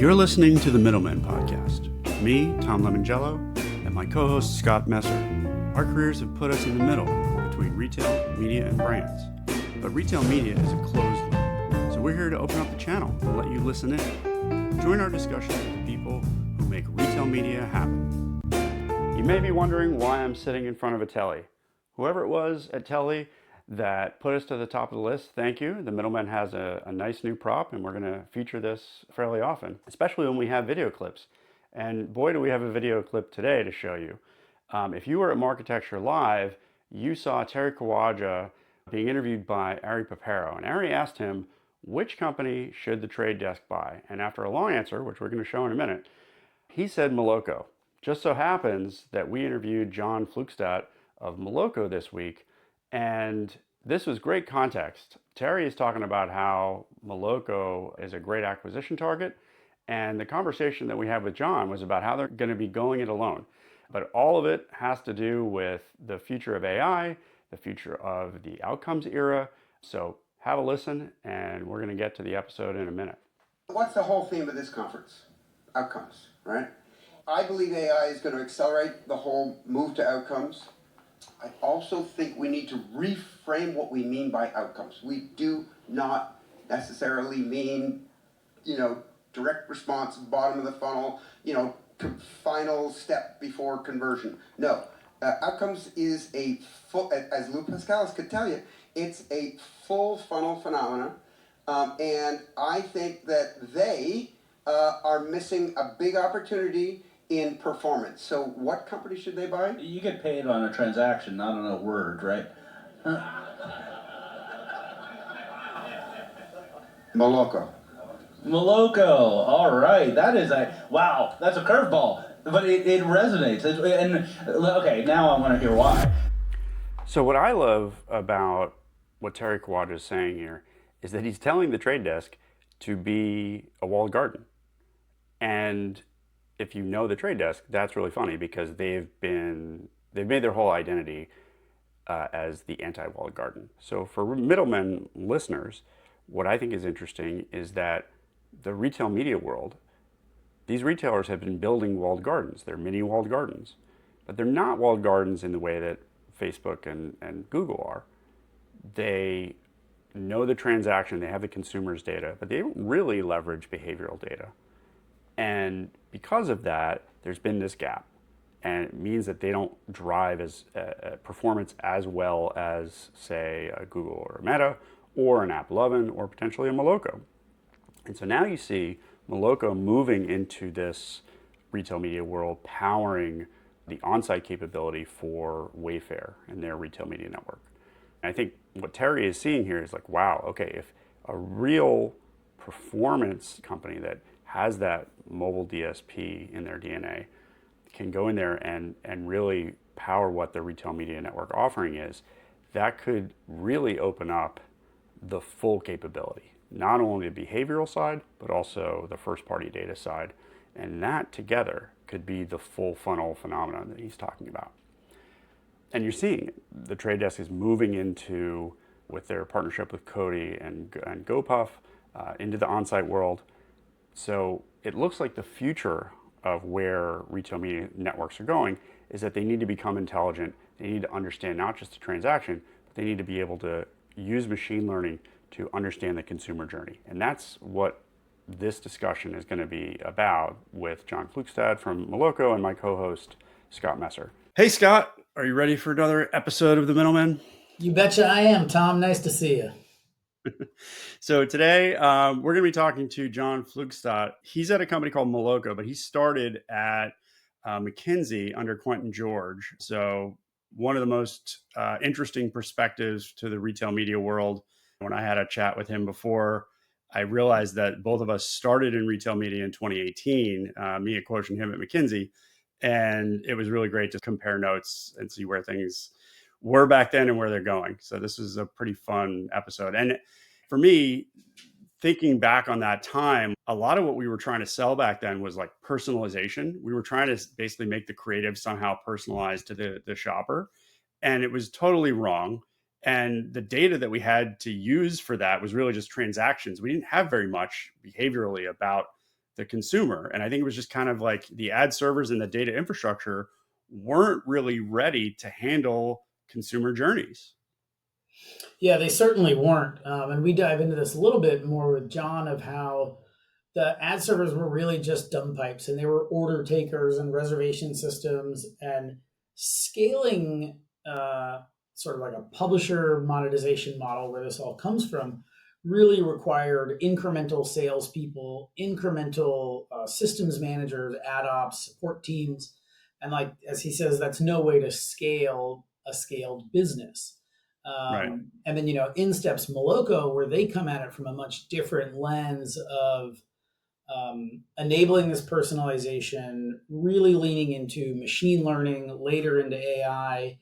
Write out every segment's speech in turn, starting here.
You're listening to the Middlemen Podcast. Me, Tom Limongello, and my co-host Scott Messer. Our careers have put us in the middle between retail, media, and brands. But retail media is a closed loop, so we're here to open up the channel and let you listen in. Join our discussion with the people who make retail media happen. You may be wondering why I'm sitting in front of a telly. Whoever it was at Telly that put us to the top of the list, thank you. The Middleman has a nice new prop, and we're going to feature this fairly often, especially when we have video clips. And boy, do we have a video clip today to show you. If you were at Marketecture Live, you saw Terry Kawaja being interviewed by Ari Papero. And Ari asked him, which company should the trade desk buy? And after a long answer, which we're going to show in a minute, he said Moloco. Just so happens that we interviewed Jon Flugstad of Moloco this week, and this was great context. Terry is talking about how Moloco is a great acquisition target, and the conversation that we had with Jon was about how they're going to be going it alone. But all of it has to do with the future of AI, the future of the outcomes era. So have a listen, and we're going to get to the episode in a minute. What's the whole theme of this conference? Outcomes, right? I believe AI is going to accelerate the whole move to outcomes. I also think we need to reframe what we mean by outcomes. We do not necessarily mean, direct response, bottom of the funnel, final step before conversion. No, outcomes is a full, as Lou Pascalis could tell you, it's a full funnel phenomena. And I think that they are missing a big opportunity in performance. So what company should they buy? You get paid on a transaction, not on a word, right? Moloco. Moloco, all right. That is wow, that's a curveball. But it resonates. Okay, now I want to hear why. So what I love about what Terry Kawaja is saying here is that he's telling the trade desk to be a walled garden. And if you know the trade desk, that's really funny because they've made their whole identity as the anti-walled garden. So for Middlemen listeners, what I think is interesting is that the retail media world, these retailers have been building walled gardens. They're mini walled gardens, but they're not walled gardens in the way that Facebook and Google are. They know the transaction, they have the consumer's data, but they don't really leverage behavioral data. And because of that, there's been this gap. And it means that they don't drive as performance as well as, say, a Google or a Meta or an AppLovin or potentially a Moloco. And so now you see Moloco moving into this retail media world, powering the on-site capability for Wayfair and their retail media network. And I think what Terry is seeing here is like, wow, okay, if a real performance company that has that mobile DSP in their DNA can go in there and really power what the retail media network offering is, that could really open up the full capability, not only the behavioral side, but also the first party data side. And that together could be the full funnel phenomenon that he's talking about. And you're seeing it. The trade desk is moving into, with their partnership with Cody and GoPuff, into the on-site world. So it looks like the future of where retail media networks are going is that they need to become intelligent. They need to understand not just the transaction, but they need to be able to use machine learning to understand the consumer journey. And that's what this discussion is going to be about with Jon Flugstad from Moloco and my co-host, Scott Messer. Hey, Scott, are you ready for another episode of The Middlemen? You betcha I am, Tom. Nice to see you. So today we're going to be talking to Jon Flugstad. He's at a company called Moloco, but he started at McKinsey under Quentin George. So one of the most interesting perspectives to the retail media world. When I had a chat with him before, I realized that both of us started in retail media in 2018, me approaching him at McKinsey. And it was really great to compare notes and see where things were back then and where they're going. So this is a pretty fun episode. And for me, thinking back on that time, a lot of what we were trying to sell back then was like personalization. We were trying to basically make the creative somehow personalized to the shopper. And it was totally wrong. And the data that we had to use for that was really just transactions. We didn't have very much behaviorally about the consumer. And I think it was just kind of like the ad servers and the data infrastructure weren't really ready to handle consumer journeys. Yeah, they certainly weren't. And we dive into this a little bit more with John of how the ad servers were really just dumb pipes, and they were order takers and reservation systems, and scaling sort of like a publisher monetization model where this all comes from really required incremental salespeople, incremental systems managers, ad ops, support teams. And like, as he says, that's no way to scale a scaled business. Right. And then, in steps Moloco, where they come at it from a much different lens of enabling this personalization, really leaning into machine learning, later into AI,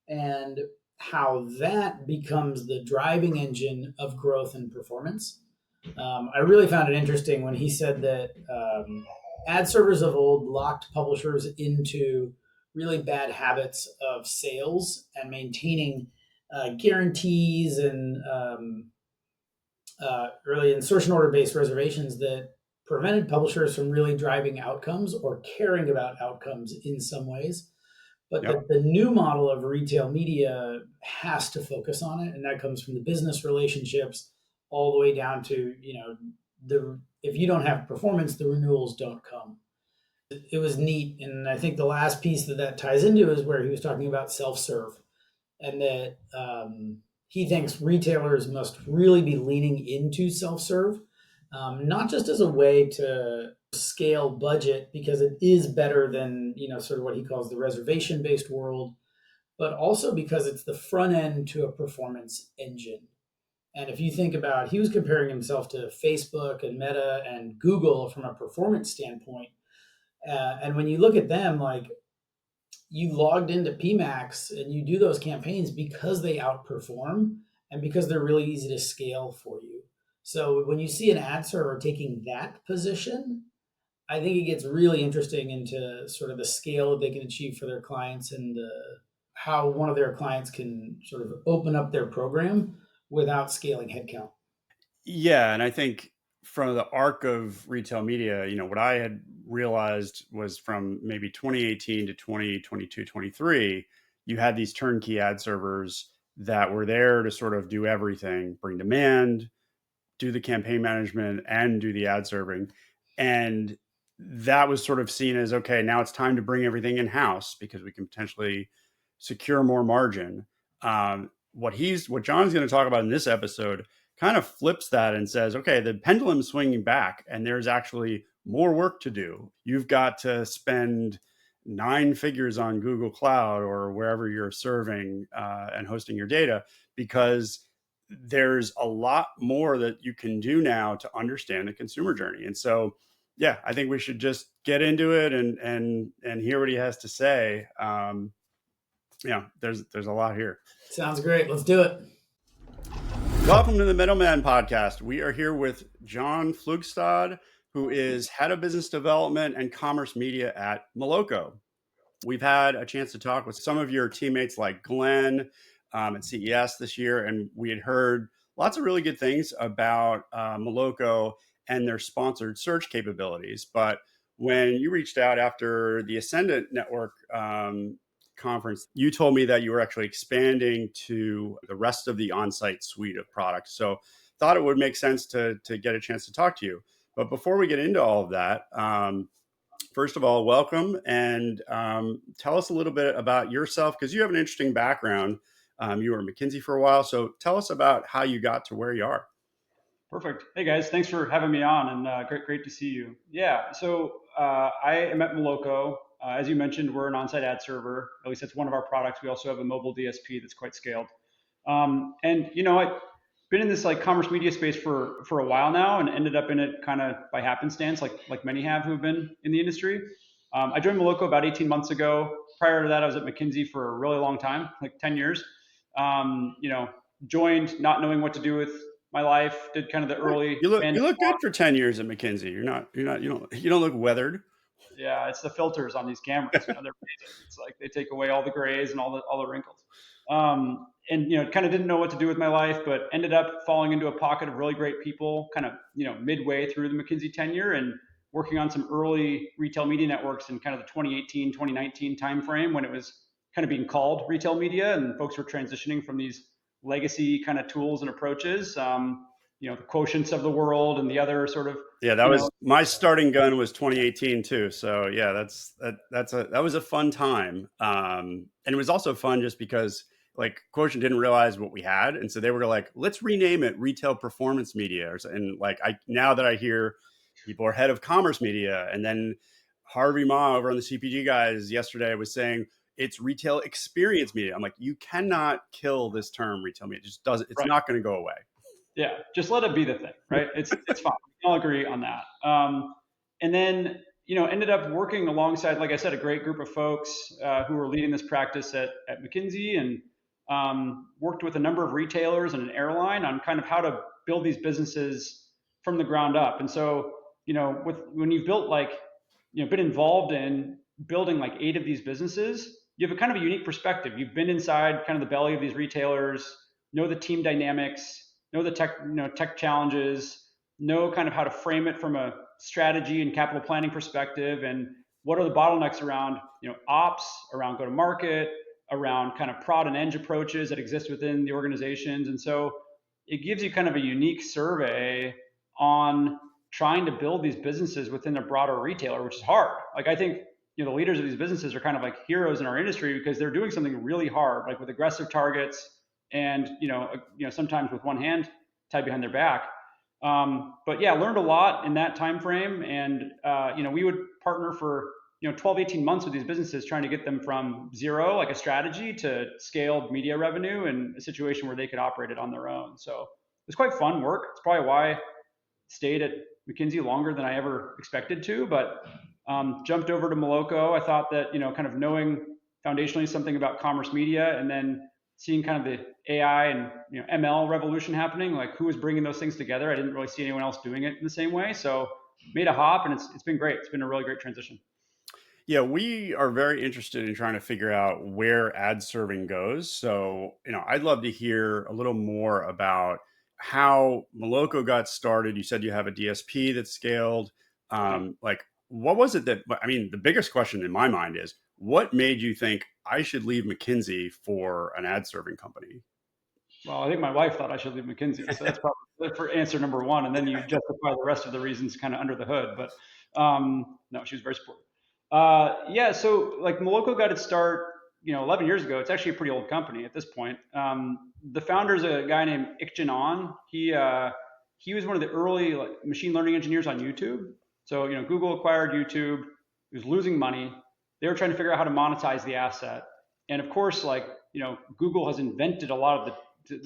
and how that becomes the driving engine of growth and performance. I really found it interesting when he said that ad servers of old locked publishers into really bad habits of sales and maintaining guarantees and really insertion order based reservations that prevented publishers from really driving outcomes or caring about outcomes in some ways. But Yep. the new model of retail media has to focus on it, and that comes from the business relationships all the way down to if you don't have performance, the renewals don't come. It was neat, and I think the last piece that ties into is where he was talking about self-serve, and that he thinks retailers must really be leaning into self-serve, not just as a way to scale budget because it is better than sort of what he calls the reservation based world, but also because it's the front end to a performance engine. And if you think about, he was comparing himself to Facebook and Meta and Google from a performance standpoint, and when you look at them, like, you logged into PMax and you do those campaigns because they outperform and because they're really easy to scale for you. So when you see an ad server taking that position, I think it gets really interesting into sort of the scale that they can achieve for their clients, and how one of their clients can sort of open up their program without scaling headcount. Yeah, and I think from the arc of retail media, what I had realized was from maybe 2018 to 2022, 23, you had these turnkey ad servers that were there to sort of do everything, bring demand, do the campaign management, and do the ad serving. And that was sort of seen as, okay, now it's time to bring everything in-house because we can potentially secure more margin. What John's going to talk about in this episode kind of flips that and says, okay, the pendulum's swinging back and there's actually more work to do. You've got to spend 9 figures on Google Cloud or wherever you're serving and hosting your data, because there's a lot more that you can do now to understand the consumer journey. And so, yeah, I think we should just get into it and hear what he has to say. There's a lot here. Sounds great. Let's do it. Welcome to the Middlemen Podcast. We are here with Jon Flugstad, who is head of business development and commerce media at Moloco. We've had a chance to talk with some of your teammates like Glenn at CES this year, and we had heard lots of really good things about Moloco and their sponsored search capabilities. But when you reached out after the Ascendant Network conference, you told me that you were actually expanding to the rest of the on-site suite of products. So thought it would make sense to get a chance to talk to you. But before we get into all of that, first of all, welcome, and tell us a little bit about yourself, because you have an interesting background. You were at McKinsey for a while, so tell us about how you got to where you are. Perfect. Hey guys, thanks for having me on, and great to see you. Yeah, so I am at Moloco. As you mentioned, we're an on-site ad server. At least that's one of our products. We also have a mobile DSP that's quite scaled. And I've been in this like commerce media space for a while now, and ended up in it kind of by happenstance, like many have who have been in the industry. I joined Moloco about 18 months ago. Prior to that, I was at McKinsey for a really long time, like 10 years. Joined not knowing what to do with my life. Did kind of the early. You look good for 10 years at McKinsey. You don't look weathered. Yeah, it's the filters on these cameras. They're amazing. It's like they take away all the grays and all the wrinkles. And kind of didn't know what to do with my life, but ended up falling into a pocket of really great people kind of midway through the McKinsey tenure, and working on some early retail media networks in kind of the 2018, 2019 timeframe when it was kind of being called retail media and folks were transitioning from these legacy kind of tools and approaches, the Quotients of the world and the other sort of, Yeah, that was my starting gun was 2018 too. So yeah, that was a fun time. And it was also fun just because like Quotient didn't realize what we had. And so they were like, let's rename it retail performance media. And like, now that I hear people are head of commerce media, and then Harvey Ma over on the CPG guys yesterday was saying it's retail experience media. I'm like, you cannot kill this term retail media. It just doesn't, it's not going to go away. Yeah, just let it be the thing, right? It's fine. We all agree on that. And then, ended up working alongside, like I said, a great group of folks who were leading this practice at McKinsey, and worked with a number of retailers and an airline on kind of how to build these businesses from the ground up. And so, when you've built been involved in building like 8 of these businesses, you have a kind of a unique perspective. You've been inside kind of the belly of these retailers, know the team dynamics, know the tech challenges, know kind of how to frame it from a strategy and capital planning perspective, and what are the bottlenecks around ops, around go to market, around kind of prod and eng approaches that exist within the organizations. And so it gives you kind of a unique survey on trying to build these businesses within a broader retailer, which is hard. Like I think the leaders of these businesses are kind of like heroes in our industry because they're doing something really hard, like with aggressive targets, and sometimes with one hand tied behind their back. But yeah, learned a lot in that time frame, and we would partner for 12, 18 months with these businesses, trying to get them from zero, like a strategy, to scaled media revenue in a situation where they could operate it on their own. So it's quite fun work. It's probably why I stayed at McKinsey longer than I ever expected to, but jumped over to Moloco. I thought that kind of knowing foundationally something about commerce media, and then seeing kind of the AI and ML revolution happening, like who was bringing those things together. I didn't really see anyone else doing it in the same way. So made a hop, and it's been great. It's been a really great transition. Yeah, we are very interested in trying to figure out where ad serving goes. So, I'd love to hear a little more about how Moloco got started. You said you have a DSP that scaled. Like, what was it that, the biggest question in my mind is, what made you think I should leave McKinsey for an ad serving company? Well, I think my wife thought I should leave McKinsey. So that's probably for answer number one. And then you justify the rest of the reasons kind of under the hood. But no, she was very supportive. So like Moloco got its start, 11 years ago. It's actually a pretty old company at this point. The founder's a guy named Ikjin On. He was one of the early machine learning engineers on YouTube. So, Google acquired YouTube. It was losing money. They were trying to figure out how to monetize the asset. And of course, Google has invented a lot of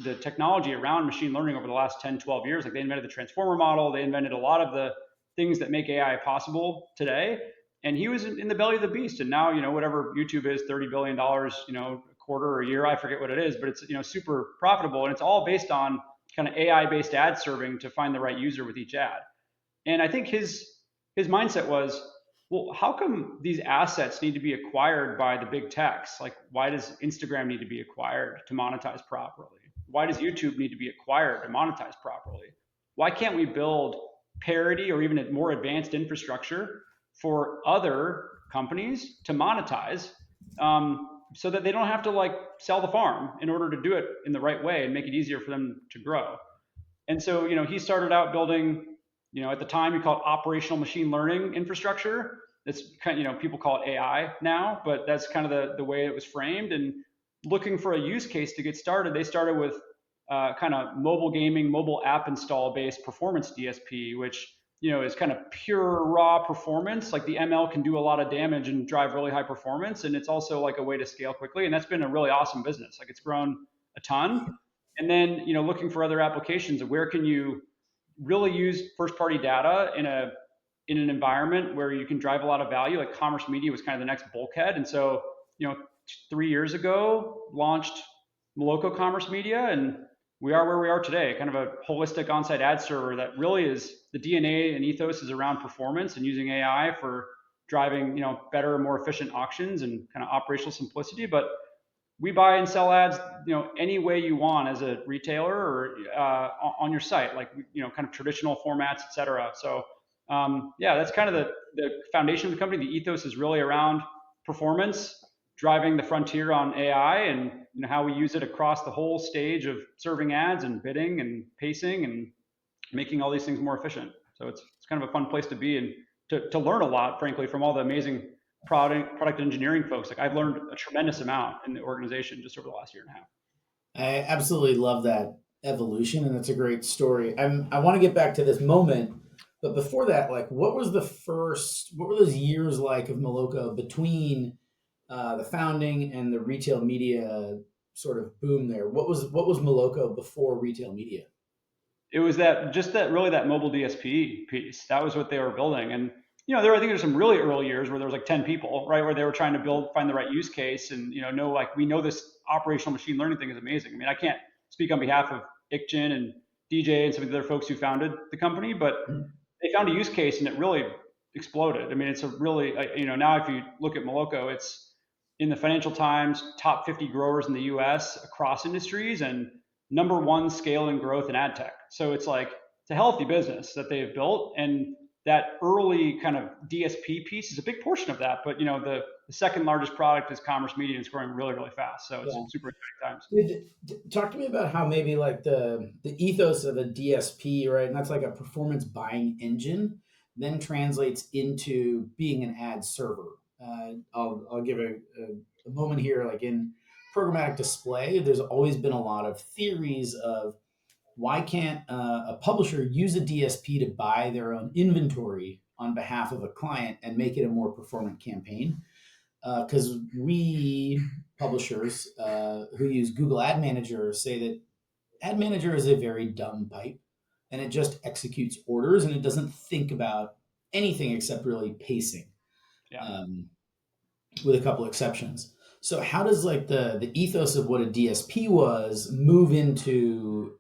the technology around machine learning over the last 10, 12 years. Like they invented the transformer model. They invented a lot of the things that make AI possible today. And he was in the belly of the beast. And now, whatever YouTube is, $30 billion, a quarter or a year, I forget what it is, but it's, super profitable. And it's all based on kind of AI-based ad serving to find the right user with each ad. And I think his mindset was, well, how come these assets need to be acquired by the big techs? Like, why does Instagram need to be acquired to monetize properly? Why does YouTube need to be acquired to monetize properly? Why can't we build parity or even a more advanced infrastructure for other companies to monetize, so that they don't have to sell the farm in order to do it in the right way and make it easier for them to grow? And so, he started out building, at the time you call it operational machine learning infrastructure. It's kind of, people call it AI now, but that's kind of the way it was framed. And looking for a use case to get started, they started with kind of mobile gaming, mobile app install based performance DSP, which is kind of pure raw performance. Like the ML can do a lot of damage and drive really high performance. And it's also like a way to scale quickly. And that's been a really awesome business. Like it's grown a ton. And then, looking for other applications of where can you really use first party data in an environment where you can drive a lot of value. Like commerce media was kind of the next bulkhead. And so, 3 years ago, launched Moloco Commerce Media, and we are where we are today, kind of a holistic on-site ad server that really is the DNA and ethos is around performance and using AI for driving, better, more efficient auctions and kind of operational simplicity. But we buy and sell ads, any way you want as a retailer or on your site, like, kind of traditional formats, et cetera. So Yeah, that's kind of the foundation of the company. The ethos is really around performance, driving the frontier on AI, and how we use it across the whole stage of serving ads and bidding and pacing and making all these things more efficient. So it's kind of a fun place to be and to learn a lot, frankly, from all the amazing product engineering folks. Like I've learned a tremendous amount in the organization just over the last year and a half. I absolutely love that evolution, and it's a great story. I want to get back to this moment, but before that, like, what were those years like of Moloco between the founding and the retail media sort of boom there? What was Moloco before retail media? It was that mobile DSP piece. That was what they were building. And I think there's some really early years where there was like 10 people, right, where they were trying to find the right use case, and we know this operational machine learning thing is amazing. I mean, I can't speak on behalf of Ikchin and DJ and some of the other folks who founded the company, but they found a use case and it really exploded. I mean, it's a really, now if you look at Moloco, it's in the Financial Times top 50 growers in the US across industries and number one scale and growth in ad tech. So it's a healthy business that they've built, and that early kind of DSP piece is a big portion of that. But the second largest product is commerce media, and it's growing really, really fast. So it's super exciting times. Talk to me about how maybe like the ethos of a DSP, right? And that's like a performance buying engine, then translates into being an ad server. I'll give a moment here, like in programmatic display, there's always been a lot of theories of why can't a publisher use a DSP to buy their own inventory on behalf of a client and make it a more performant campaign? Because we publishers who use Google Ad Manager say that Ad Manager is a very dumb pipe, and it just executes orders and it doesn't think about anything except really pacing, with a couple exceptions. So how does like the ethos of what a DSP was move into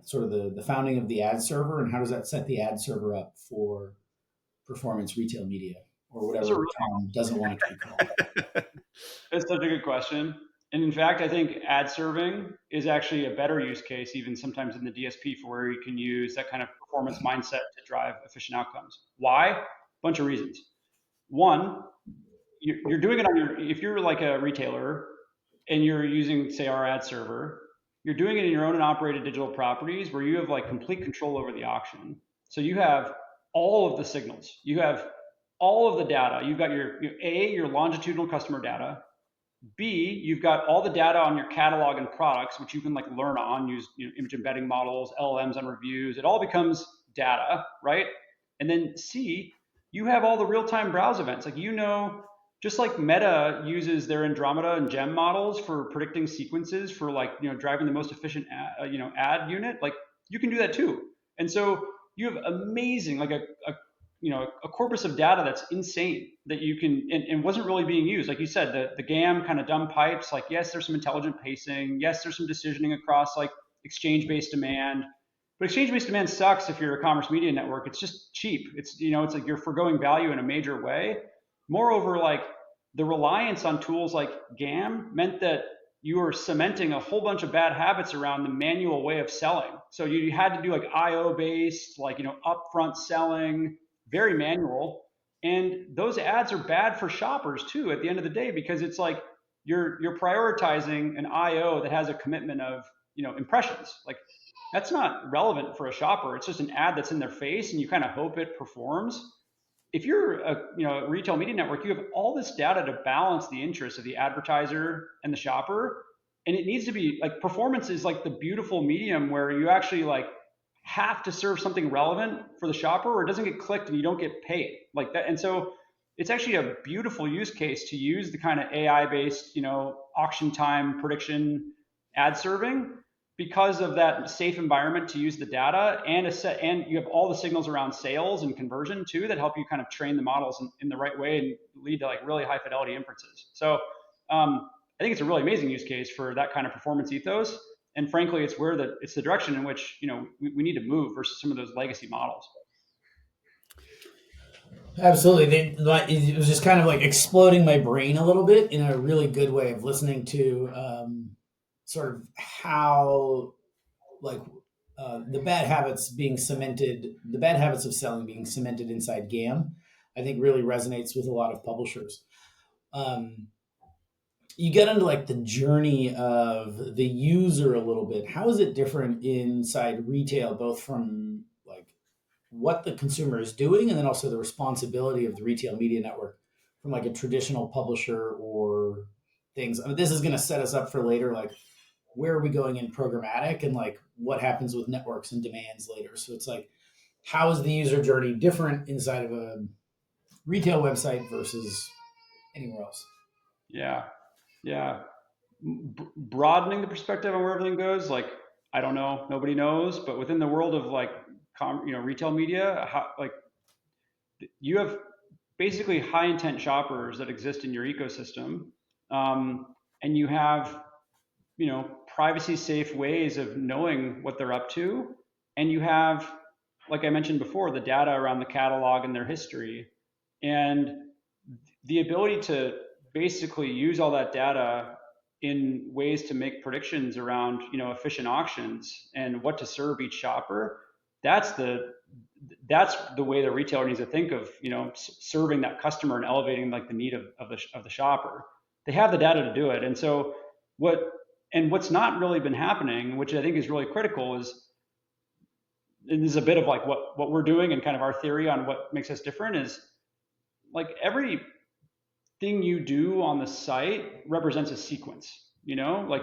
sort of the founding of the ad server, and how does that set the ad server up for performance retail media or whatever Tom doesn't want it to be called? That's such a good question. And in fact, I think ad serving is actually a better use case, even sometimes in the DSP, for where you can use that kind of performance mindset to drive efficient outcomes. Why? Bunch of reasons. One, you're doing it if you're like a retailer and you're using, say, our ad server, you're doing it in your own and operated digital properties where you have like complete control over the auction. So you have all of the signals, you have all of the data. You've got your longitudinal customer data. B, you've got all the data on your catalog and products, which you can like learn on, use image embedding models, LLMs on reviews. It all becomes data, right? And then C, you have all the real-time browse events. Like, just like Meta uses their Andromeda and Gem models for predicting sequences for driving the most efficient ad unit, like you can do that too. And so you have amazing, like a corpus of data that's insane that you can, and wasn't really being used. Like you said, the GAM kind of dumb pipes, like, yes, there's some intelligent pacing. Yes, there's some decisioning across like exchange-based demand. But exchange-based demand sucks if you're a commerce media network. It's just cheap. It's like you're forgoing value in a major way. Moreover, like the reliance on tools like GAM meant that you were cementing a whole bunch of bad habits around the manual way of selling. So you had to do like IO based, like, upfront selling, very manual. And those ads are bad for shoppers too at the end of the day, because it's like you're prioritizing an IO that has a commitment of, impressions. Like, that's not relevant for a shopper. It's just an ad that's in their face and you kind of hope it performs. If you're a retail media network, you have all this data to balance the interests of the advertiser and the shopper. And it needs to be like, performance is like the beautiful medium where you actually like have to serve something relevant for the shopper, or it doesn't get clicked and you don't get paid like that. And so it's actually a beautiful use case to use the kind of AI-based, auction time prediction ad serving, because of that safe environment to use the data, and you have all the signals around sales and conversion too that help you kind of train the models in the right way and lead to like really high fidelity inferences. So I think it's a really amazing use case for that kind of performance ethos. And frankly, it's the direction in which we need to move versus some of those legacy models. Absolutely. It was just kind of like exploding my brain a little bit in a really good way of listening to sort of how like the bad habits being cemented, the bad habits of selling being cemented inside GAM, I think really resonates with a lot of publishers. You get into like the journey of the user a little bit. How is it different inside retail, both from like what the consumer is doing and then also the responsibility of the retail media network from like a traditional publisher or things? I mean, this is going to set us up for later, like where are we going in programmatic and like what happens with networks and demands later. So it's like, how is the user journey different inside of a retail website versus anywhere else? Yeah. Broadening the perspective on where everything goes, like, I don't know, nobody knows, but within the world of like, retail media, like you have basically high intent shoppers that exist in your ecosystem. And you have, privacy safe ways of knowing what they're up to. And you have, like I mentioned before, the data around the catalog and their history, and the ability to basically use all that data in ways to make predictions around, efficient auctions and what to serve each shopper. That's the way the retailer needs to think of, serving that customer and elevating like the need of the shopper. They have the data to do it. And so what's not really been happening, which I think is really critical, is, and this is a bit of like what we're doing and kind of our theory on what makes us different, is like every thing you do on the site represents a sequence. Like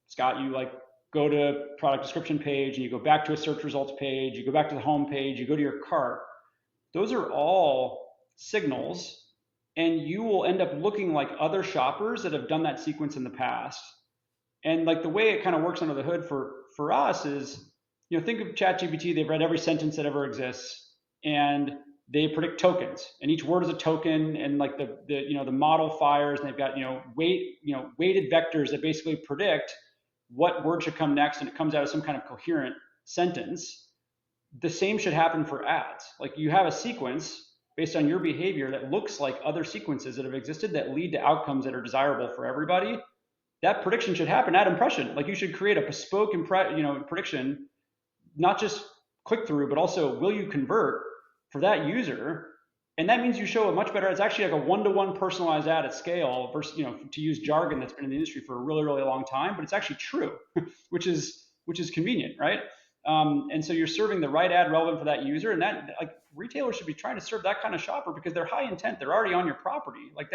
Scott, you like go to product description page and you go back to a search results page, you go back to the home page, you go to your cart. Those are all signals, and you will end up looking like other shoppers that have done that sequence in the past. And like the way it kind of works under the hood for us is, think of ChatGPT. They've read every sentence that ever exists, and they predict tokens, and each word is a token, and like the model fires, and they've got weighted vectors that basically predict what word should come next, and it comes out as some kind of coherent sentence. The same should happen for ads. Like you have a sequence based on your behavior that looks like other sequences that have existed that lead to outcomes that are desirable for everybody. That prediction should happen at impression. Like you should create a bespoke prediction, not just click through, but also will you convert for that user. And that means you show a much better, it's actually like a one-to-one personalized ad at scale versus, to use jargon that's been in the industry for a really, really long time, but it's actually true, which is convenient, right? And so you're serving the right ad relevant for that user, and that, like, retailers should be trying to serve that kind of shopper because they're high intent, they're already on your property. Like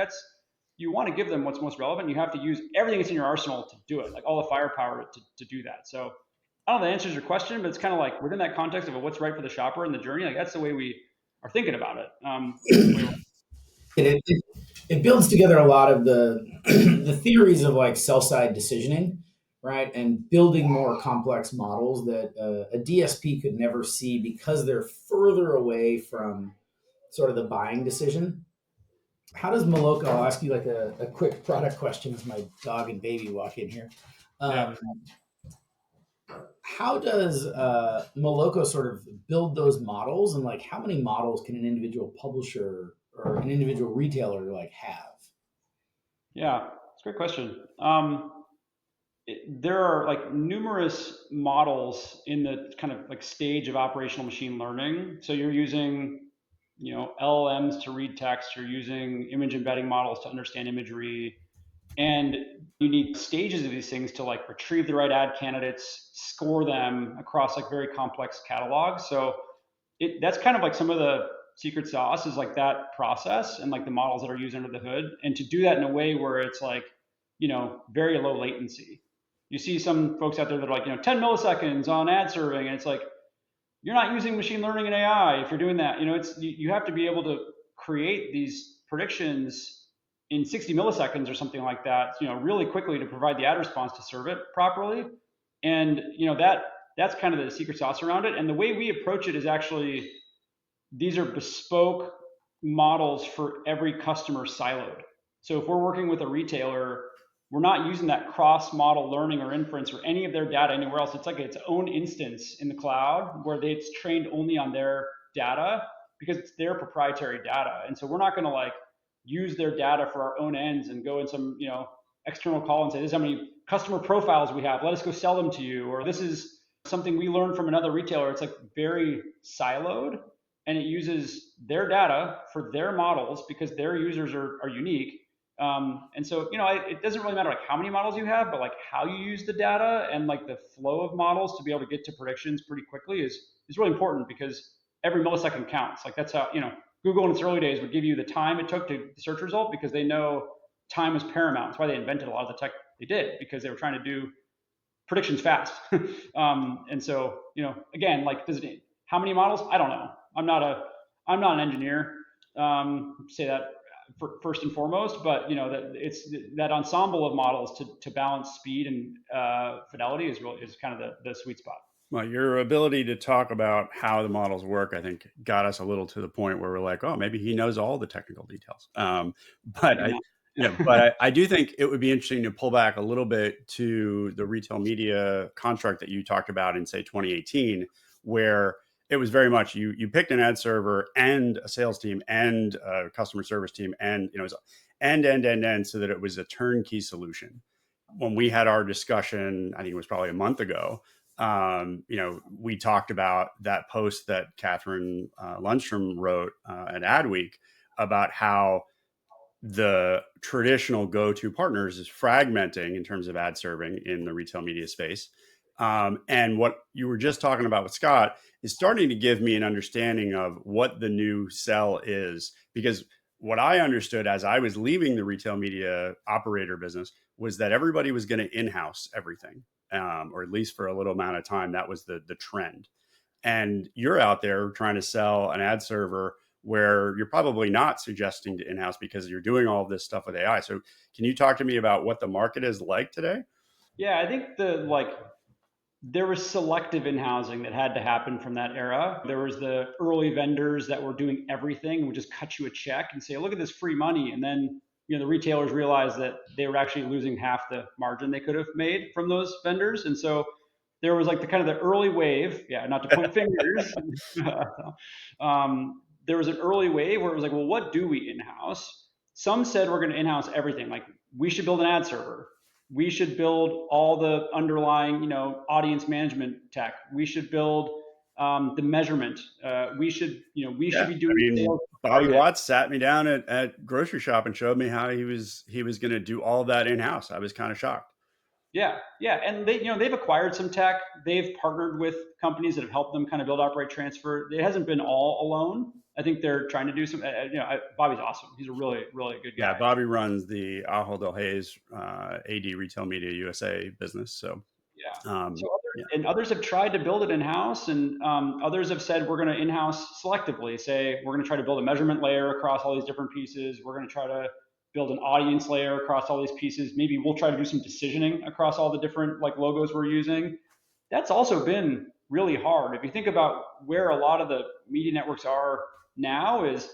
you want to give them what's most relevant. You have to use everything that's in your arsenal to do it, like all the firepower to do that. So I don't know if that answers your question, but it's kind of like within that context of what's right for the shopper and the journey, like that's the way we are thinking about it. It builds together a lot of the the theories of like sell-side decisioning, right? And building more complex models that a DSP could never see because they're further away from sort of the buying decision. How does Moloco, I'll ask you like a quick product question as my dog and baby walk in here. How does Moloco sort of build those models, and like how many models can an individual publisher or an individual retailer like have? Yeah, it's a great question. There are like numerous models in the kind of like stage of operational machine learning. So you're using, LLMs to read text, you're using image embedding models to understand imagery, and you need stages of these things to like retrieve the right ad candidates, score them across like very complex catalogs. So that's kind of like some of the secret sauce is like that process and like the models that are used under the hood, and to do that in a way where it's like, very low latency. You see some folks out there that are like, 10 milliseconds on ad serving, and it's like, you're not using machine learning and AI if you're doing that. You have to be able to create these predictions in 60 milliseconds or something like that, really quickly to provide the ad response to serve it properly. And, that's kind of the secret sauce around it. And the way we approach it is actually, these are bespoke models for every customer siloed. So if we're working with a retailer, we're not using that cross-model learning or inference or any of their data anywhere else. It's like its own instance in the cloud where it's trained only on their data because it's their proprietary data. And so we're not going to like use their data for our own ends and go in some, external call and say, this is how many customer profiles we have. Let us go sell them to you. Or this is something we learned from another retailer. It's like very siloed, and it uses their data for their models because their users are unique. And so, it doesn't really matter like how many models you have, but like how you use the data and like the flow of models to be able to get to predictions pretty quickly is really important, because every millisecond counts. Like that's how, Google in its early days would give you the time it took to the search result because they know time was paramount. That's why they invented a lot of the tech they did, because they were trying to do predictions fast. And so, again, like how many models? I don't know. I'm not an engineer. Say that first and foremost, but that it's that ensemble of models to balance speed and fidelity is kind of the sweet spot. Well, your ability to talk about how the models work, I think, got us a little to the point where we're like, oh, maybe he knows all the technical details. But I do think it would be interesting to pull back a little bit to the retail media construct that you talked about in, say, 2018, where it was very much you picked an ad server and a sales team and a customer service team, and it was end, so that it was a turnkey solution. When we had our discussion, I think it was probably a month ago, we talked about that post that Catherine Lundstrom wrote at Adweek about how the traditional go-to partners is fragmenting in terms of ad serving in the retail media space. And what you were just talking about with Scott is starting to give me an understanding of what the new sell is, because what I understood as I was leaving the retail media operator business was that everybody was going to in-house everything, or at least for a little amount of time. That was the trend. And you're out there trying to sell an ad server where you're probably not suggesting to in-house because you're doing all of this stuff with AI. So can you talk to me about what the market is like today? Yeah, I think there was selective in-housing that had to happen from that era. There was the early vendors that were doing everything, would just cut you a check and say, look at this free money. And then, the retailers realized that they were actually losing half the margin they could have made from those vendors. And so there was like the kind of the early wave, not to point fingers. There was an early wave where it was like, well, what do we in-house? Some said we're going to in-house everything. Like we should build an ad server. We should build all the underlying, audience management tech. We should build the measurement. We should be doing sales. Bobby Watts sat me down at grocery shop and showed me how he was going to do all of that in-house. I was kind of shocked. Yeah. And they've acquired some tech. They've partnered with companies that have helped them kind of build, operate, transfer. It hasn't been all alone. I think they're trying to do some, Bobby's awesome. He's a really, really good guy. Yeah, Bobby runs the Ajo Del Hayes AD Retail Media USA business. So, and others have tried to build it in-house, and others have said we're going to in-house selectively. Say we're going to try to build a measurement layer across all these different pieces. We're going to try to build an audience layer across all these pieces. Maybe we'll try to do some decisioning across all the different logos we're using. That's also been really hard. If you think about where a lot of the media networks are now, is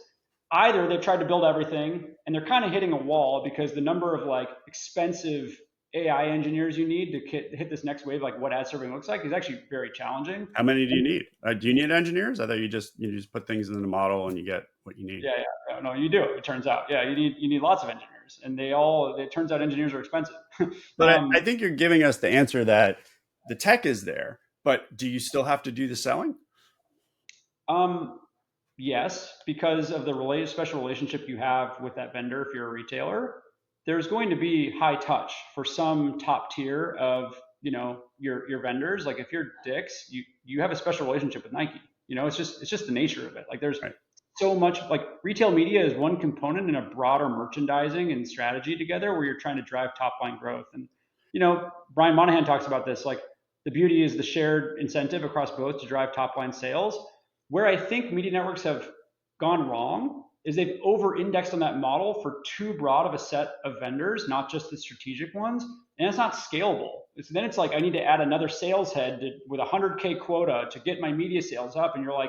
either they've tried to build everything and they're kind of hitting a wall because the number of expensive AI engineers you need to hit this next wave, like what ad serving looks like, is actually very challenging. How many do you need? Do you need engineers? I thought you just put things in the model and you get what you need. Yeah. No, you do. It turns out, you need lots of engineers, and it turns out engineers are expensive. But I think you're giving us the answer that the tech is there, but do you still have to do the selling? Yes, because of the special relationship you have with that vendor. If you're a retailer, there's going to be high touch for some top tier of your vendors. Like if you're Dick's, you have a special relationship with Nike. It's just the nature of it. Like there's so much, retail media is one component in a broader merchandising and strategy together where you're trying to drive top line growth. And Brian Monahan talks about this. Like the beauty is the shared incentive across both to drive top line sales. Where I think media networks have gone wrong is they've over-indexed on that model for too broad of a set of vendors, not just the strategic ones, and it's not scalable. Then it's like I need to add another sales head with 100K quota to get my media sales up, and you're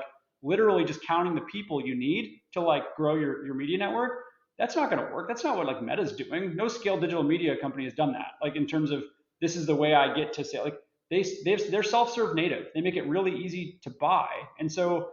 literally just counting the people you need to grow your media network. That's not going to work. That's not what Meta's doing. No scale digital media company has done that. In terms of this is the way I get to sale. They're self-serve native. They make it really easy to buy. And so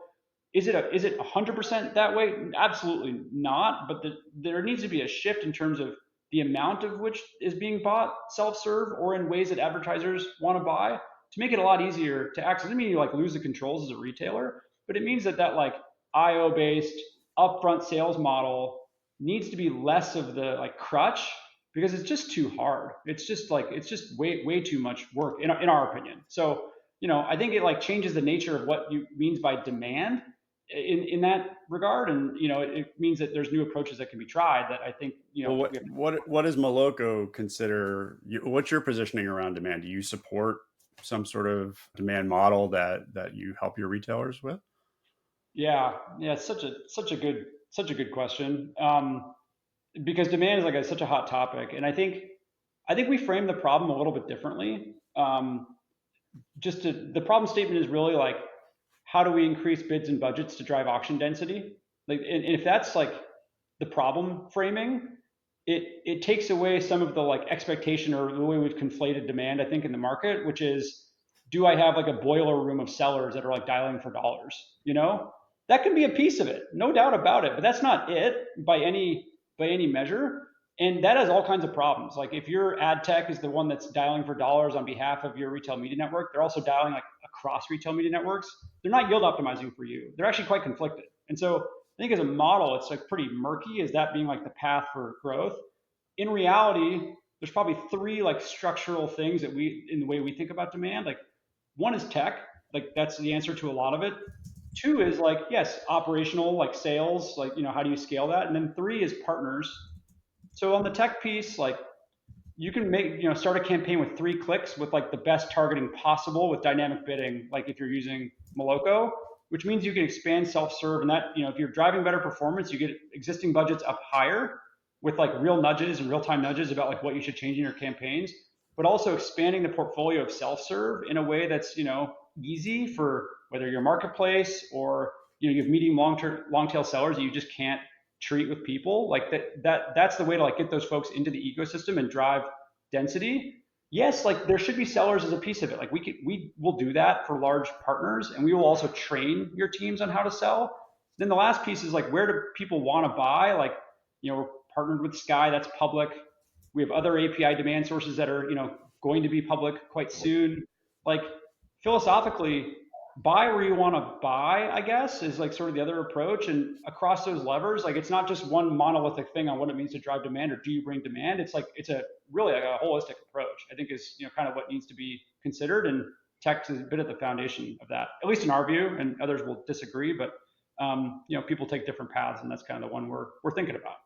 is it 100% that way? Absolutely not. But there needs to be a shift in terms of the amount of which is being bought self-serve or in ways that advertisers want to buy, to make it a lot easier to access. It doesn't mean you like lose the controls as a retailer, but it means that like IO based upfront sales model needs to be less of the like crutch, because it's just too hard. It's just way too much work in our opinion. So, I think it like changes the nature of what you means by demand in that regard. And, it means that there's new approaches that can be tried that I think, Well, what does Moloco consider? What's your positioning around demand? Do you support some sort of demand model that you help your retailers with? Yeah. It's such a good question. Because demand is like such a hot topic. And I think we frame the problem a little bit differently. The problem statement is really like, how do we increase bids and budgets to drive auction density? Like, and if that's like the problem framing, it takes away some of the like expectation or the way we've conflated demand, I think, in the market, which is, do I have like a boiler room of sellers that are like dialing for dollars? That can be a piece of it, no doubt about it, but that's not it by any measure. And that has all kinds of problems. Like if your ad tech is the one that's dialing for dollars on behalf of your retail media network, they're also dialing like across retail media networks. They're not yield optimizing for you. They're actually quite conflicted. And so I think as a model, it's like pretty murky as that being like the path for growth. In reality, there's probably three like structural things that in the way we think about demand. Like one is tech, like that's the answer to a lot of it. Two is like, yes, operational, like sales, like, how do you scale that? And then three is partners. So on the tech piece, like you can start a campaign with 3 clicks with like the best targeting possible with dynamic bidding. Like if you're using Moloco, which means you can expand self-serve, and that, if you're driving better performance, you get existing budgets up higher with like real nudges and real-time nudges about like what you should change in your campaigns, but also expanding the portfolio of self-serve in a way that's, easy for whether you're a marketplace or, you have medium long tail sellers that you just can't treat with people. Like that's the way to like get those folks into the ecosystem and drive density. Yes, like there should be sellers as a piece of it. Like we will do that for large partners, and we will also train your teams on how to sell. Then the last piece is like, where do people want to buy? Like, we're partnered with Sky, that's public. We have other API demand sources that are, going to be public quite soon. Like philosophically, buy where you want to buy, I guess, is like sort of the other approach. And across those levers, like it's not just one monolithic thing on what it means to drive demand or do you bring demand. It's like, it's a really like a holistic approach, I think is, kind of what needs to be considered. And tech is a bit at the foundation of that, at least in our view, and others will disagree, but people take different paths, and that's kind of the one we're thinking about.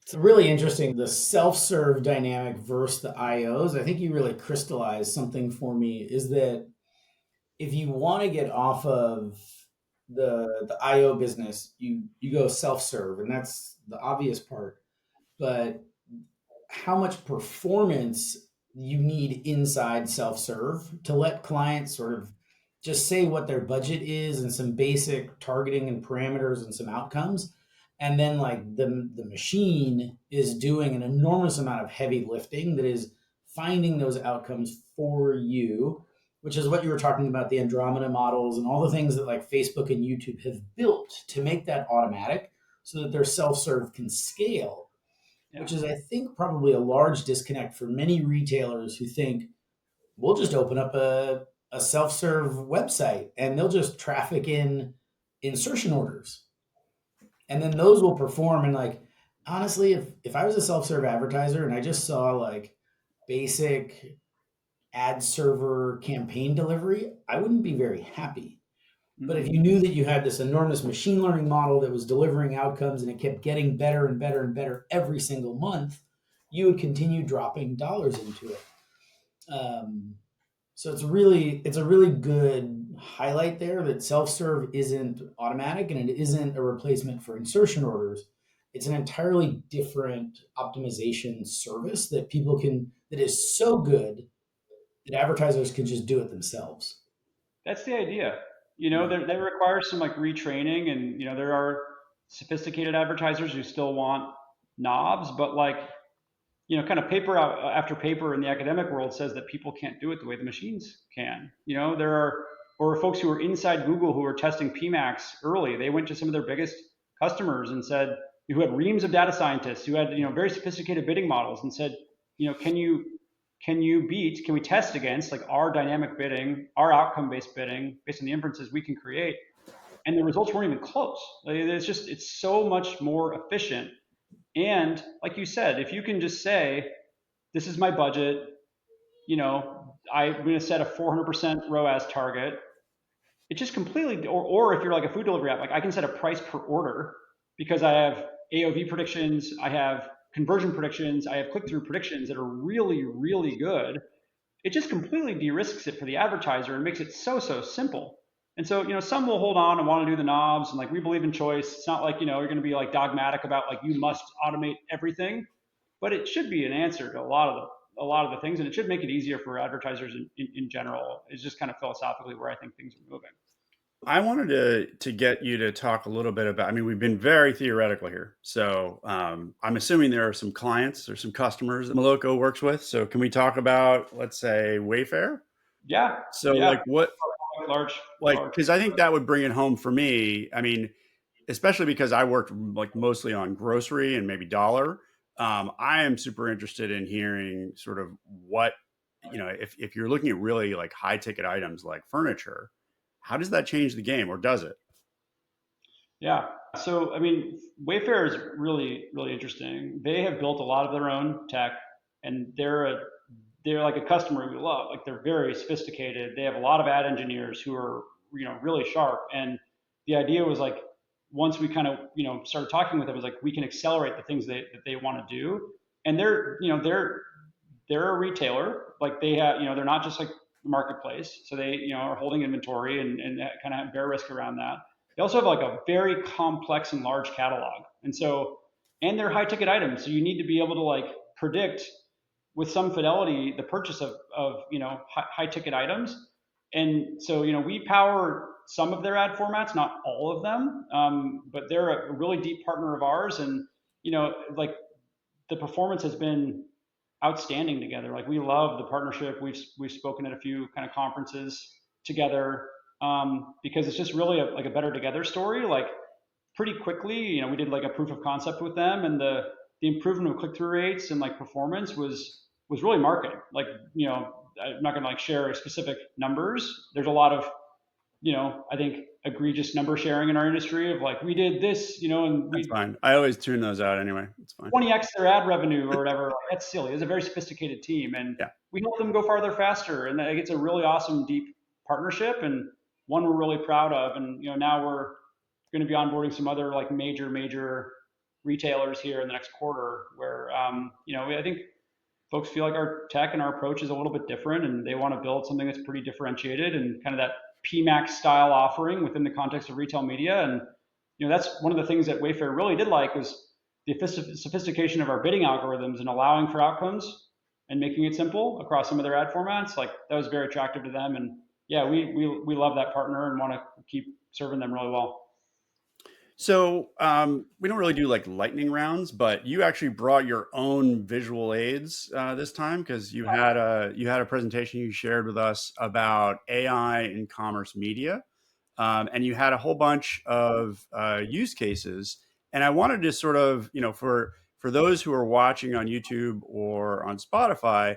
It's really interesting, the self-serve dynamic versus the IOs. I think you really crystallized something for me, is that if you want to get off of the IO business, you go self-serve, and that's the obvious part. But how much performance you need inside self-serve to let clients sort of just say what their budget is and some basic targeting and parameters and some outcomes. And then like the machine is doing an enormous amount of heavy lifting that is finding those outcomes for you, which is what you were talking about, the Andromeda models and all the things that like Facebook and YouTube have built to make that automatic so that their self-serve can scale, which is, I think, probably a large disconnect for many retailers who think, we'll just open up a self-serve website and they'll just traffic in insertion orders. And then those will perform. And like, honestly, if I was a self-serve advertiser and I just saw like basic ad server campaign delivery, I wouldn't be very happy. But if you knew that you had this enormous machine learning model that was delivering outcomes and it kept getting better and better and better every single month, you would continue dropping dollars into it. So it's a really good highlight there that self-serve isn't automatic and it isn't a replacement for insertion orders. It's an entirely different optimization service that that is so good that advertisers can just do it themselves. That's the idea. That requires some like retraining, and there are sophisticated advertisers who still want knobs, but like, kind of paper after paper in the academic world says that people can't do it the way the machines can. There are folks who are inside Google who are testing PMax early. They went to some of their biggest customers and said, who had reams of data scientists who had, very sophisticated bidding models, and said, can you can we test against like our dynamic bidding, our outcome-based bidding, based on the inferences we can create? And the results weren't even close. Like, it's so much more efficient. And like you said, if you can just say, this is my budget, I'm going to set a 400% ROAS target. It just completely, or if you're like a food delivery app, like I can set a price per order because I have AOV predictions, I have conversion predictions, I have click-through predictions that are really, really good. It just completely de-risks it for the advertiser and makes it so simple. And so, some will hold on and want to do the knobs, and like we believe in choice. It's not like, you're going to be like dogmatic about like you must automate everything, but it should be an answer to a lot of the things, and it should make it easier for advertisers in general. It's just kind of philosophically where I think things are moving. I wanted to get you to talk a little bit about, we've been very theoretical here. So I'm assuming there are some clients or some customers that Moloco works with. So can we talk about, let's say, Wayfair? Yeah. So yeah. like what, large, because I think that would bring it home for me. Especially because I worked like mostly on grocery and maybe dollar. I am super interested in hearing sort of what, if you're looking at really like high ticket items like furniture, how does that change the game, or does it? Yeah. So, Wayfair is really, really interesting. They have built a lot of their own tech, and they're like a customer we love. Like they're very sophisticated. They have a lot of ad engineers who are, really sharp. And the idea was like, once we kind of, started talking with them, it was like, we can accelerate the things that they want to do. And they're a retailer. Like they have, they're not just like the marketplace. So they, are holding inventory and kind of bear risk around that. They also have like a very complex and large catalog. And they're high ticket items. So you need to be able to like predict with some fidelity the purchase of high ticket items. And so, we power some of their ad formats, not all of them, but they're a really deep partner of ours. And, like the performance has been outstanding together. Like we love the partnership. We've spoken at a few kind of conferences together because it's just really like a better together story. Like pretty quickly, we did like a proof of concept with them, and the improvement of click-through rates and like performance was really marketing. Like, I'm not going to like share specific numbers. There's a lot of, I think egregious number sharing in our industry of like, we did this, and that's fine. I always tune those out anyway. It's fine. 20x their ad revenue or whatever. Like, that's silly. It's a very sophisticated team, and we help them go farther faster. And it's a really awesome, deep partnership, and one we're really proud of. And, now we're going to be onboarding some other like major retailers here in the next quarter where, I think folks feel like our tech and our approach is a little bit different, and they want to build something that's pretty differentiated and kind of that PMAX style offering within the context of retail media. And, that's one of the things that Wayfair really did like was the sophistication of our bidding algorithms and allowing for outcomes and making it simple across some of their ad formats. Like that was very attractive to them. And yeah, we love that partner and want to keep serving them really well. So we don't really do like lightning rounds, but you actually brought your own visual aids this time because you had a presentation you shared with us about AI in commerce media, and you had a whole bunch of use cases. And I wanted to sort of, for those who are watching on YouTube or on Spotify,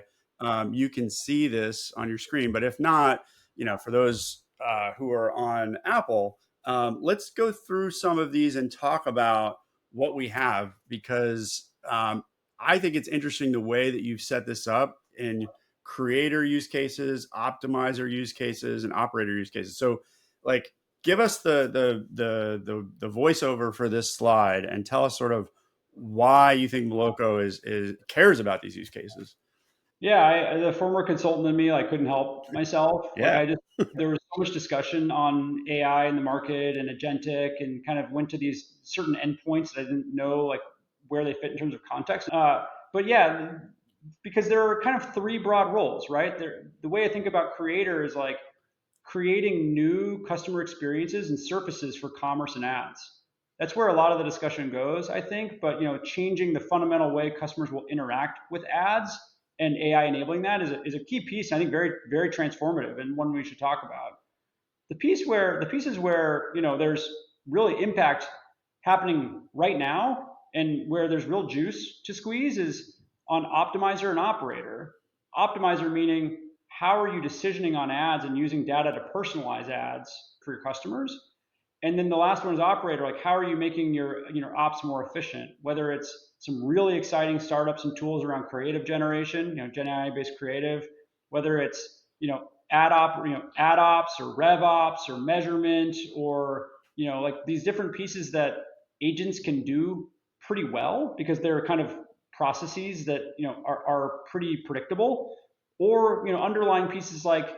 you can see this on your screen. But if not, for those who are on Apple, let's go through some of these and talk about what we have, because I think it's interesting the way that you've set this up in creator use cases, optimizer use cases, and operator use cases. So like, give us the voiceover for this slide and tell us sort of why you think Moloco cares about these use cases. Yeah, the former consultant in me, I couldn't help myself. Yeah. Like there was so much discussion on AI in the market and agentic, and kind of went to these certain endpoints that I didn't know like where they fit in terms of context. But yeah, because there are kind of three broad roles, right? The way I think about creator is like creating new customer experiences and surfaces for commerce and ads. That's where a lot of the discussion goes, I think. But changing the fundamental way customers will interact with ads and AI enabling that is a key piece. I think very, very transformative, and one we should talk about. The pieces where there's really impact happening right now, and where there's real juice to squeeze is on optimizer and operator. Optimizer meaning how are you decisioning on ads and using data to personalize ads for your customers? And then the last one is operator, like how are you making your ops more efficient? Whether it's some really exciting startups and tools around creative generation, Gen AI based creative, whether it's ad ops or rev ops or measurement or like these different pieces that agents can do pretty well because they're kind of processes that are pretty predictable, or underlying pieces like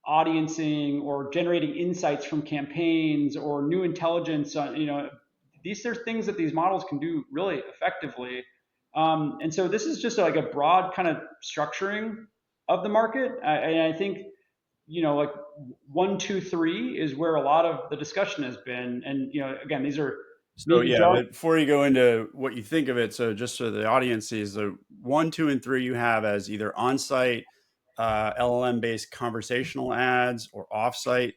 audiencing or generating insights from campaigns or new intelligence on, these are things that these models can do really effectively. And so this is just like a broad kind of structuring of the market. And I think, like 1, 2, 3 is where a lot of the discussion has been. And, again, these are So yeah, but before you go into what you think of it, so just so the audience sees, the 1, 2, and 3 you have as either on-site LLM-based conversational ads or off-site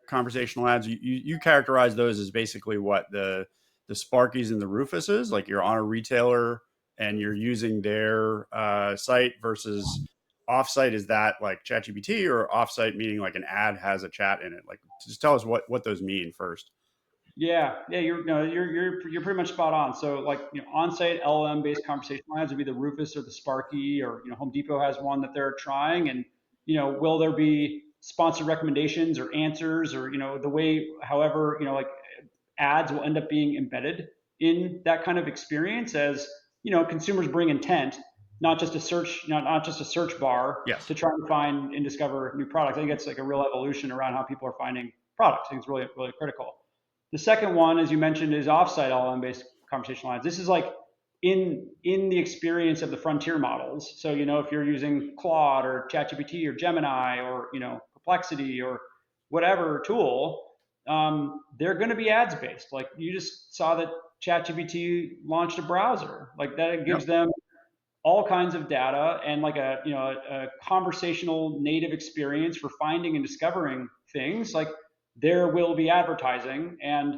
conversational ads. You characterize those as basically what the Sparkies and the Rufuses, like you're on a retailer and you're using their site versus off-site. Is that like ChatGPT, or off-site meaning like an ad has a chat in it? Like, just tell us what those mean first. Yeah, you're pretty much spot on. So like on-site LLM based conversational ads would be the Rufus or the Sparky, or Home Depot has one that they're trying. And will there be sponsored recommendations or answers, or the way, however, like ads will end up being embedded in that kind of experience as consumers bring intent, not just a search, not just a search bar. Yes. To try and find and discover new products. I think it's like a real evolution around how people are finding products. I think it's really, really critical. The second one, as you mentioned, is offsite LLM-based conversational ads. This is like in the experience of the frontier models. So if you're using Claude or ChatGPT or Gemini or Perplexity or whatever tool, they're going to be ads based. Like you just saw that ChatGPT launched a browser. Like that gives them all kinds of data and like a conversational native experience for finding and discovering things. Like there will be advertising. And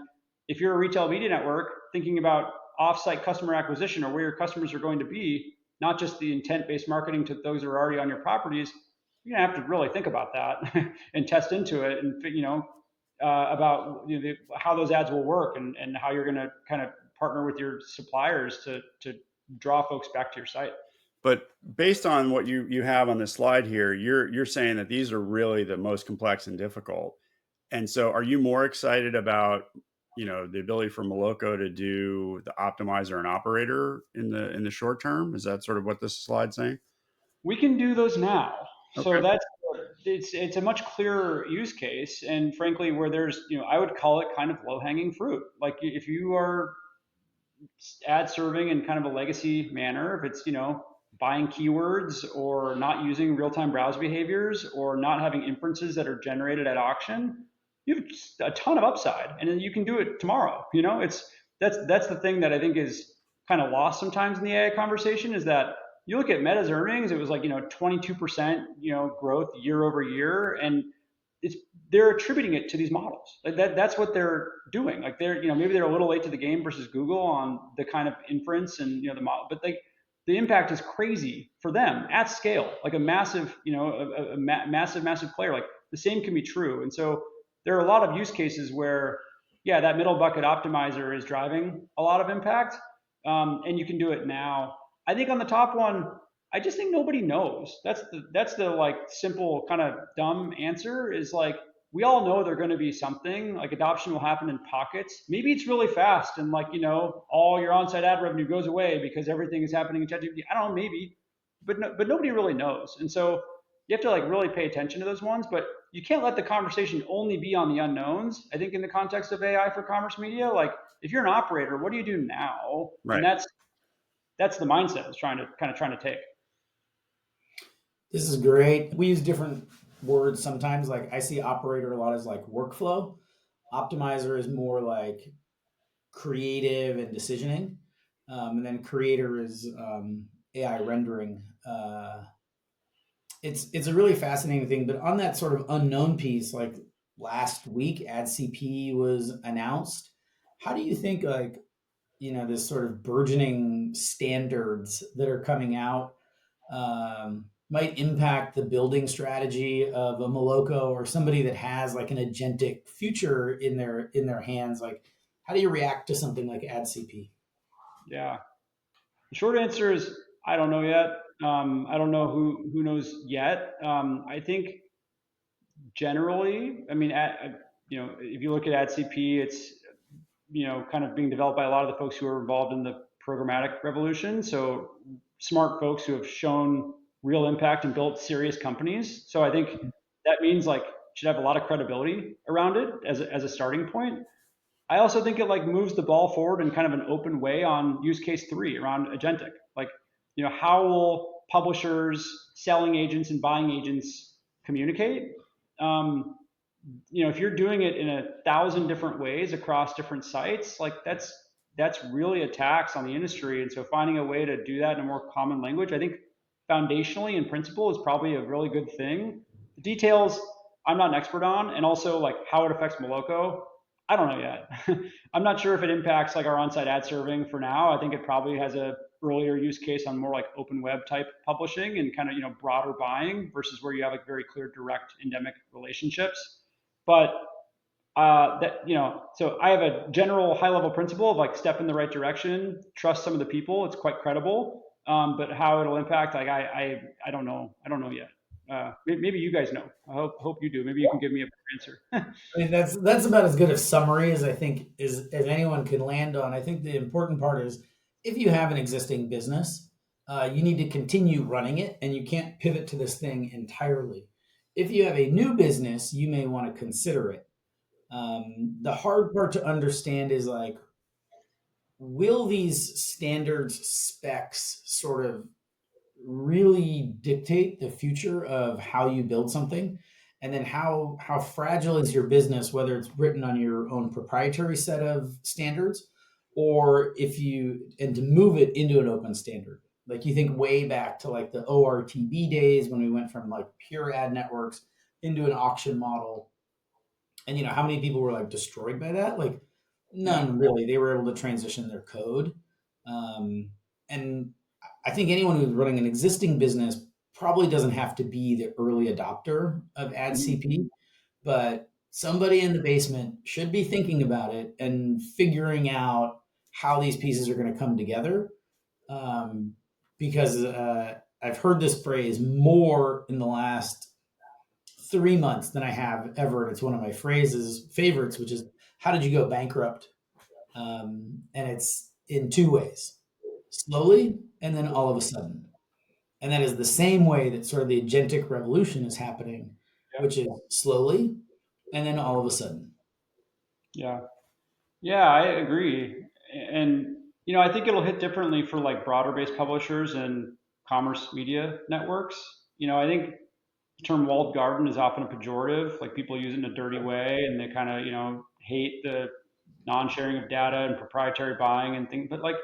if you're a retail media network thinking about offsite customer acquisition or where your customers are going to be, not just the intent-based marketing to those who are already on your properties, you're gonna have to really think about that and test into it, and about how those ads will work, and how you're gonna kind of partner with your suppliers to draw folks back to your site. But based on what you have on this slide here, you're saying that these are really the most complex and difficult. And so are you more excited about, the ability for Moloco to do the optimizer and operator in the short term? Is that sort of what this slide's saying? We can do those now. Okay. So it's a much clearer use case, and frankly, where there's I would call it kind of low hanging fruit. Like if you are ad serving in kind of a legacy manner, if it's buying keywords or not using real time browse behaviors or not having inferences that are generated at auction, you have a ton of upside, and then you can do it tomorrow. That's the thing that I think is kind of lost sometimes in the AI conversation, is that you look at Meta's earnings, it was like 22% growth year over year, and they're attributing it to these models. Like that's what they're doing. Like they're maybe they're a little late to the game versus Google on the kind of inference and the model, but the impact is crazy for them at scale, like a massive massive player. Like the same can be true, and so there are a lot of use cases where that middle bucket optimizer is driving a lot of impact, and you can do it now. I think on the top one, I just think nobody knows. That's the like simple kind of dumb answer, is like we all know they're going to be something. Like adoption will happen in pockets. Maybe it's really fast and like all your on-site ad revenue goes away because everything is happening in ChatGPT. I don't know, maybe, but nobody really knows. And so you have to like really pay attention to those ones. But you can't let the conversation only be on the unknowns. I think in the context of AI for commerce media, like if you're an operator, what do you do now? Right. And that's the mindset I was trying to take. This is great. We use different words sometimes. Like I see operator a lot as like workflow. Optimizer is more like creative and decisioning. And then creator is AI rendering. It's a really fascinating thing. But on that sort of unknown piece, like last week, AdCP was announced. How do you think like, this sort of burgeoning standards that are coming out, might impact the building strategy of a Moloco or somebody that has like an agentic future in their hands? Like, how do you react to something like AdCP? Yeah. The short answer is I don't know yet. I don't know who knows yet. I think generally, I mean, if you look at AdCP, it's kind of being developed by a lot of the folks who are involved in the programmatic revolution. So smart folks who have shown real impact and built serious companies. So I think that means like should have a lot of credibility around it as a starting point. I also think it like moves the ball forward in kind of an open way on use case 3 around agentic. Like, how will publishers, selling agents, and buying agents communicate? Um, if you're doing it in 1,000 different ways across different sites, like that's really a tax on the industry. And so finding a way to do that in a more common language, I think foundationally in principle is probably a really good thing. The details I'm not an expert on, and also like how it affects Moloco, I don't know yet. I'm not sure if it impacts like our on-site ad serving for now. I think it probably has a earlier use case on more like open web type publishing and kind of broader buying versus where you have like very clear direct endemic relationships. But so I have a general high level principle of like step in the right direction, trust some of the people. It's quite credible. But how it'll impact, like I don't know. I don't know yet. Maybe you guys know. I hope you do. Maybe you can give me a better answer. I mean, that's about as good a summary as I think as anyone can land on. I think the important part is if you have an existing business, you need to continue running it, and you can't pivot to this thing entirely. If you have a new business, you may want to consider it. The hard part to understand is like, will these standards specs sort of really dictate the future of how you build something? And then how fragile is your business, whether it's written on your own proprietary set of standards, or if you and to move it into an open standard. Like you think way back to like the ORTB days when we went from like pure ad networks into an auction model. And how many people were like destroyed by that? Like Yeah. none really. They were able to transition their code. And I think anyone who's running an existing business probably doesn't have to be the early adopter of AdCP, but somebody in the basement should be thinking about it and figuring out how these pieces are going to come together. Because I've heard this phrase more in the last 3 months than I have ever. And it's one of my favorites, which is how did you go bankrupt? And it's in 2 ways: slowly and then all of a sudden. And that is the same way that sort of the agentic revolution is happening, which is slowly and then all of a sudden. Yeah. Yeah, I agree. And I think it'll hit differently for like broader based publishers and commerce media networks. I think the term walled garden is often a pejorative, like people use it in a dirty way and they kind of, hate the non-sharing of data and proprietary buying and things. But like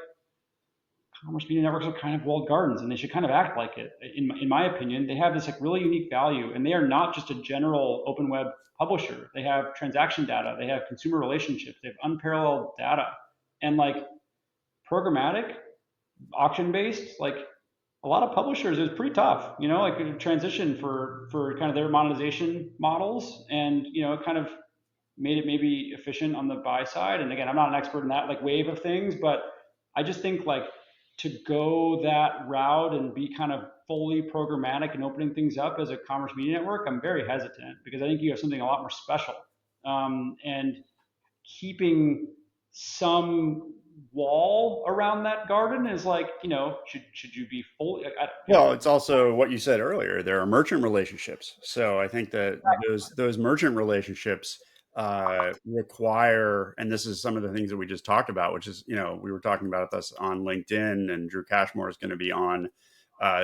commerce media networks are kind of walled gardens and they should kind of act like it. In my opinion, they have this like really unique value and they are not just a general open web publisher. They have transaction data, they have consumer relationships, they have unparalleled data. And like programmatic, auction based, like a lot of publishers is pretty tough, like a transition for kind of their monetization models and, it kind of made it maybe efficient on the buy side. And again, I'm not an expert in that like wave of things, but I just think like to go that route and be kind of fully programmatic and opening things up as a commerce media network, I'm very hesitant because I think you have something a lot more special. And keeping some wall around that garden is like, should you be fully? Well, it's also what you said earlier. There are merchant relationships. So I think that those merchant relationships require, and this is some of the things that we just talked about, which is, we were talking about this on LinkedIn, and Drew Cashmore is going to be on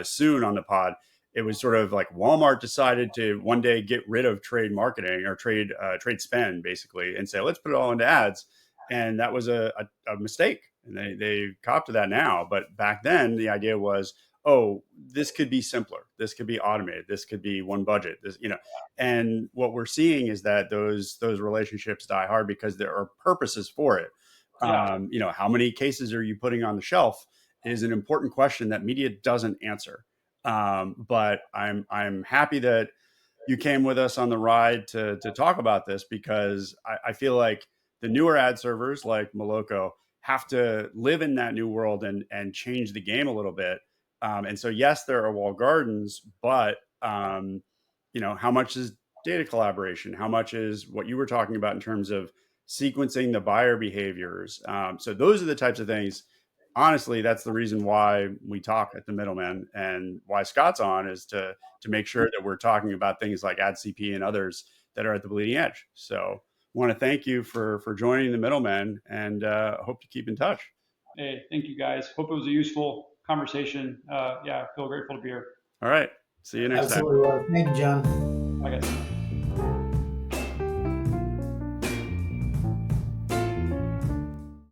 soon on the pod. It was sort of like Walmart decided to one day get rid of trade marketing or trade spend, basically, and say, let's put it all into ads. And that was a mistake. And they cop to that now. But back then, the idea was, oh, this could be simpler. This could be automated. This could be one budget. And what we're seeing is that those relationships die hard because there are purposes for it. Yeah. How many cases are you putting on the shelf is an important question that media doesn't answer. But I'm happy that you came with us on the ride to talk about this, because I feel like the newer ad servers like Moloco have to live in that new world and change the game a little bit. And so, yes, there are walled gardens, but how much is data collaboration? How much is what you were talking about in terms of sequencing the buyer behaviors? So those are the types of things. Honestly, that's the reason why we talk at the Middlemen, and why Scott's on, is to make sure that we're talking about things like AdCP and others that are at the bleeding edge. So I want to thank you for joining the Middlemen, and hope to keep in touch. Hey, thank you guys. Hope it was a useful conversation. Yeah, I feel grateful to be here. All right. See you next time. Absolutely. Thank you, John. Bye, guys.